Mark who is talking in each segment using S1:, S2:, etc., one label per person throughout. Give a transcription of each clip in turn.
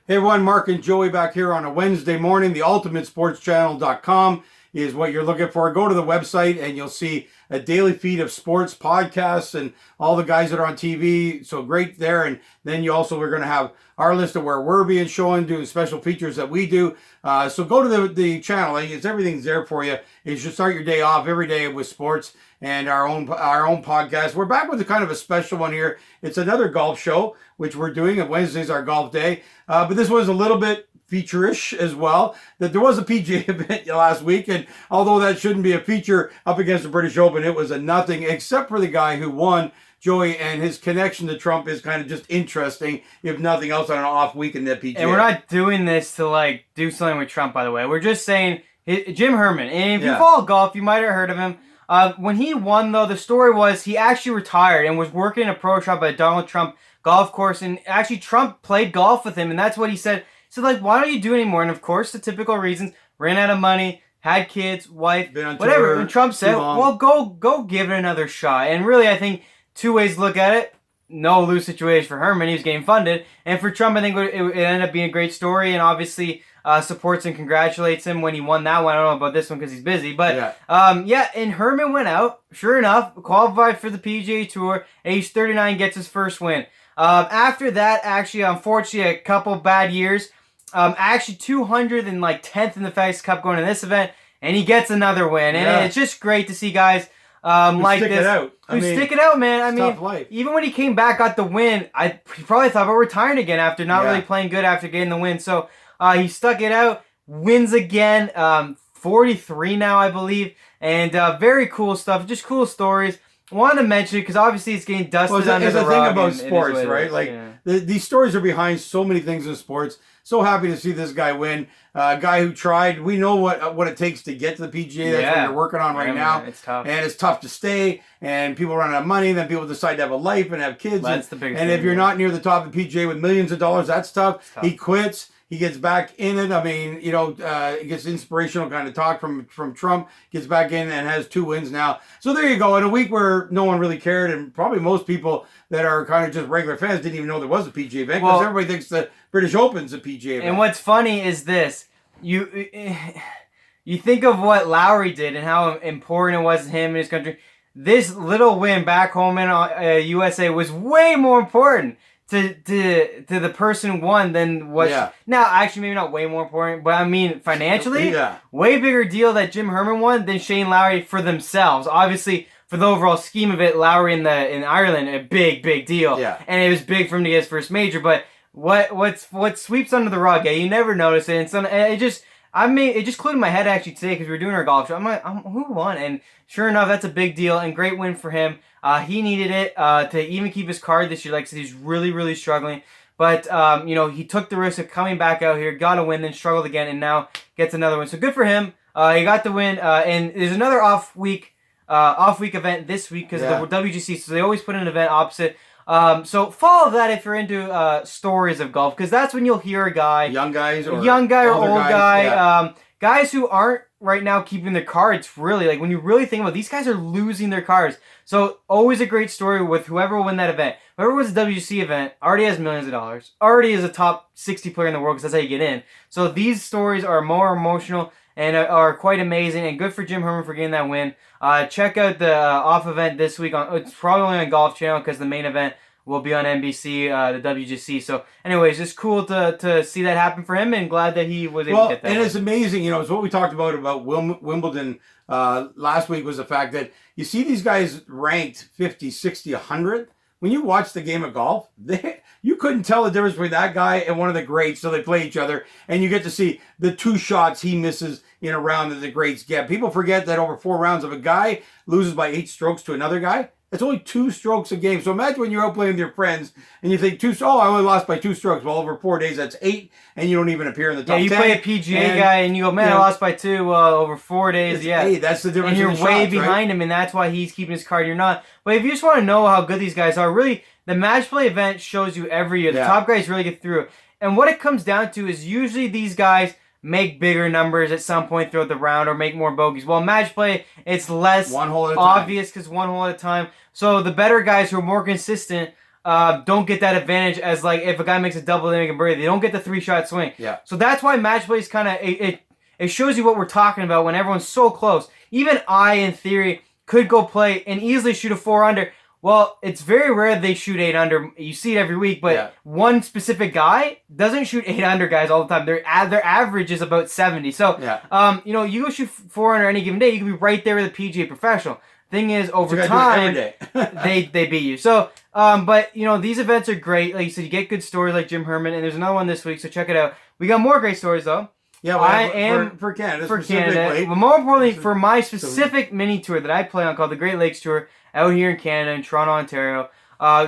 S1: Hey everyone, Mark and Joey back here on a Wednesday morning. The ultimatesportschannel.com is what you're looking for. Go to the website and you'll see a daily feed of sports podcasts and all the guys that are on TV. So great there. And then we're going to have our list of where we're being shown, doing special features that we do. So go to the channel. Everything's there for you. You should start your day off every day with sports and our own podcast. We're back with a kind of a special one here. It's another golf show, which we're doing. And Wednesday's our golf day. But this was a little bit feature-ish as well. That there was a PGA event last week, and although that shouldn't be a feature up against the British Open, it was a nothing, except for the guy who won, Joey, and his connection to Trump is kind of just interesting, if nothing else, on an off week in the PGA.
S2: And we're not doing this to do something with Trump, by the way. We're just saying Jim Herman. And if you follow golf, you might have heard of him. When he won, though, the story was he actually retired and was working in a pro shop at Donald Trump golf course, and actually Trump played golf with him, and that's what he said. So, why don't you do anymore? And, of course, the typical reasons, ran out of money, had kids, wife, whatever. And Trump said, well, go give it another shot. And really, I think two ways to look at it. No lose situation for Herman. He was getting funded. And for Trump, I think it ended up being a great story, and obviously supports and congratulates him when he won that one. I don't know about this one because he's busy. But, and Herman went out, sure enough, qualified for the PGA Tour. Age 39, gets his first win. After that, actually, unfortunately, a couple bad years. Actually 210th in the FedEx Cup going to this event, and he gets another win. And it's just great to see guys like this. Stick it out, man. I mean, even when he came back, got the win, he probably thought about retiring again after not really playing good after getting the win. So he stuck it out, wins again, 43 now, I believe. And very cool stuff, just cool stories. Wanted to mention it because obviously it's getting dusted under the rug.
S1: It's the thing about sports, right? These stories are behind so many things in sports. So happy to see this guy win. A guy who tried. We know what it takes to get to the PGA. That's what you're working on right now.
S2: Man, it's tough.
S1: And it's tough to stay. And people run out of money. Then people decide to have a life and have kids.
S2: That's the biggest
S1: thing. And if you're not near the top of the PGA with millions of dollars, that's tough. He quits. He gets back in it. I mean, he gets inspirational kind of talk from Trump, gets back in and has 2 wins now. So there you go. In a week where no one really cared, and probably most people that are kind of just regular fans didn't even know there was a PGA event, because everybody thinks the British Open's a PGA event.
S2: And what's funny is this. You think of what Lowry did and how important it was to him and his country. This little win back home in USA was way more important to the person who won than what. Now, actually, maybe not way more important, but I mean financially, way bigger deal that Jim Herman won than Shane Lowry for themselves. Obviously, for the overall scheme of it, Lowry in Ireland, a big deal, and it was big for him to get his first major. But what sweeps under the rug? You never notice it, and it just clued in my head actually today because we were doing our golf show. I'm like, who won? And sure enough, that's a big deal and great win for him. He needed it to even keep his card this year. Like I said, he's really struggling. But, he took the risk of coming back out here, got a win, then struggled again, and now gets another win. So good for him. He got the win. And there's another off-week event this week because of the WGC. So they always put an event opposite. So follow that if you're into stories of golf, because that's when you'll hear a guy.
S1: Young guy or old
S2: guy. Guys who aren't right now keeping their cards, really. Like, when you really think about it, these guys are losing their cards. So, always a great story with whoever will win that event. Whoever wins the WGC event already has millions of dollars. Already is a top 60 player in the world, because that's how you get in. So, these stories are more emotional and are quite amazing. And good for Jim Herman for getting that win. Check out the off event this week. It's probably only on Golf Channel, because the main event will be on NBC, the WGC. So, anyways, it's cool to see that happen for him, and glad that he was able to get that.
S1: And it's amazing, it's what we talked about Wimbledon last week, was the fact that you see these guys ranked 50, 60, 100. When you watch the game of golf, you couldn't tell the difference between that guy and one of the greats, so they play each other, and you get to see the 2 shots he misses in a round that the greats get. People forget that over 4 rounds, if a guy loses by 8 strokes to another guy, it's only 2 strokes a game. So imagine when you're out playing with your friends and you think, I only lost by 2 strokes. Well, over 4 days, that's 8, and you don't even appear in the top 10.
S2: Yeah, you play a PGA guy and you go, man, I lost by 2 over 4 days.
S1: Hey, that's the difference.
S2: And you're way behind him, and that's why he's keeping his card. You're not. But if you just want to know how good these guys are, really, the match play event shows you every year. The top guys really get through. And what it comes down to is usually these guys make bigger numbers at some point throughout the round or make more bogeys. Well, match play, it's less obvious because one hole at a time. So the better guys who are more consistent don't get that advantage as like if a guy makes a double, they make a birdie. They don't get the 3-shot swing.
S1: Yeah.
S2: So that's why match play is kind of it shows you what we're talking about when everyone's so close. Even I, in theory, could go play and easily shoot a 4 under. Well, it's very rare they shoot 8 under. You see it every week, but one specific guy doesn't shoot 8 under guys all the time. Their average is about 70. So, you know, you go shoot 4 under any given day, you can be right there with a PGA professional. Thing is, over time, they beat you. So, but you know, these events are great. Like you said, you get good stories like Jim Herman, and there's another one this week, so check it out. We got more great stories though.
S1: Yeah, well, for Canada,
S2: but more importantly, for my specific mini tour that I play on called the Great Lakes Tour out here in Canada, in Toronto, Ontario.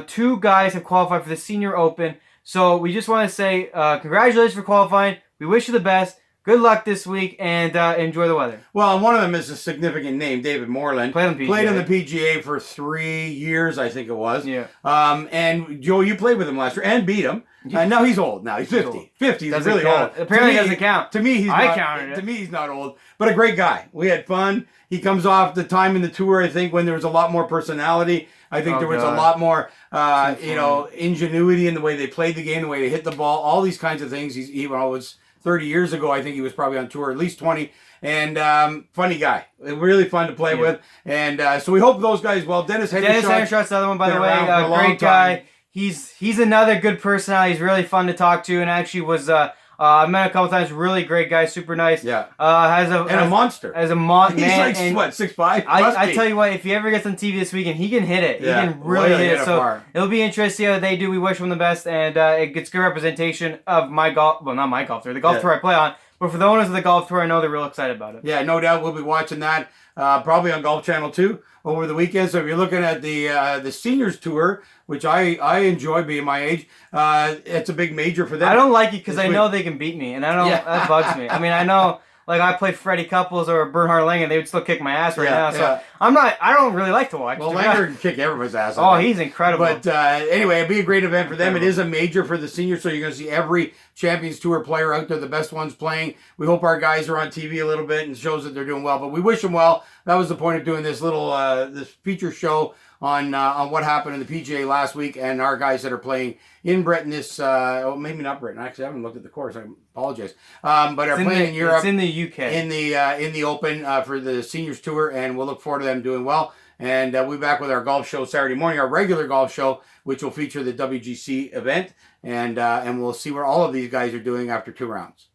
S2: 2 guys have qualified for the Senior Open. So we just want to say congratulations for qualifying. We wish you the best. Good luck this week, and enjoy the weather.
S1: Well, one of them is a significant name, David Moreland.
S2: Played on the
S1: PGA for 3 years, I think it was.
S2: Yeah.
S1: And Joe, you played with him last year and beat him. And now he's old. Now he's 50. 50. He's really old.
S2: Apparently, doesn't count.
S1: To me, he's not old, but a great guy. We had fun. He comes off the time in the tour, I think, when there was a lot more personality. I think there was a lot more, you know, ingenuity in the way they played the game, the way they hit the ball, all these kinds of things. He was 30 years ago, I think he was probably on tour, at least 20. And funny guy. Really fun to play with. And so we hope those guys, well, Dennis
S2: Hendershot's the other one, by the way. Great guy. He's another good personality. He's really fun to talk to, and actually was I met a couple times. Really great guy, super nice.
S1: Yeah.
S2: A monster. As a monster.
S1: He's like what, 6'5"?
S2: I tell you what, if he ever gets on TV this weekend, he can hit it. Yeah. He can really hit it. So it'll be interesting to see how they do. We wish him the best, and it gets good representation of my golf. Well, not my golf tour, the golf tour I play on. But for the owners of the golf tour, I know they're real excited about it.
S1: Yeah, no doubt we'll be watching that probably on Golf Channel 2 over the weekend. So if you're looking at the seniors tour, which I enjoy being my age, it's a big major for them.
S2: I don't like it because I know they can beat me, and I don't. That bugs me. I mean, I know. Like, I play Freddie Couples or Bernhard Langer, they would still kick my ass right now. So I don't really like to watch.
S1: Well, Langer can kick everybody's ass.
S2: Oh, he's incredible.
S1: But anyway, it'd be a great event for them. It is a major for the seniors, so you're going to see every Champions Tour player out there, the best ones playing. We hope our guys are on TV a little bit and shows that they're doing well. But we wish them well. That was the point of doing this little this feature show on what happened in the PGA last week, and our guys that are playing in Britain this, maybe not Britain. Actually, I haven't looked at the course. I apologize. But are playing in Europe.
S2: It's in the UK.
S1: In the Open for the Seniors Tour, and we'll look forward to them doing well. And we'll be back with our golf show Saturday morning, our regular golf show, which will feature the WGC event, and we'll see where all of these guys are doing after 2 rounds.